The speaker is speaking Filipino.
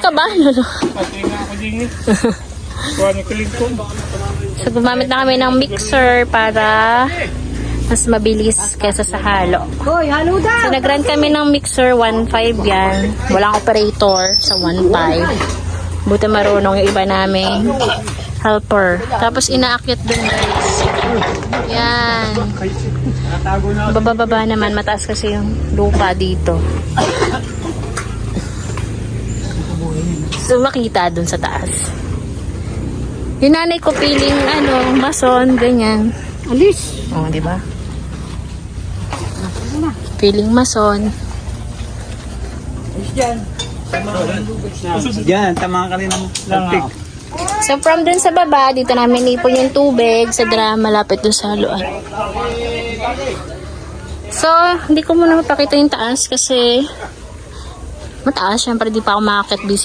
ka ba? Pati nga ako din eh. Kuha ni Clinton. So, gumamit na kami ng mixer para mas mabilis kaysa sa halo. Hoy, halo daw! So, nag-run kami ng mixer, 1.5 yan. Walang operator sa 1.5. Buti marunong yung iba namin helper. Tapos, inaakyat dun, guys. Yan. Bababa naman. Mataas kasi yung lupa dito. So, makita dun sa taas. Yung nanay ko piling, mason, ganyan. Alis! O, di ba? Piling mason. Diyan, tama ka rin ng pagpik. So, from dun sa baba, dito namin ipon yung tubig sa drum, malapit dun sa haluan. So, hindi ko muna mapakita yung taas kasi mataas. Siyempre, di pa ako makakit busy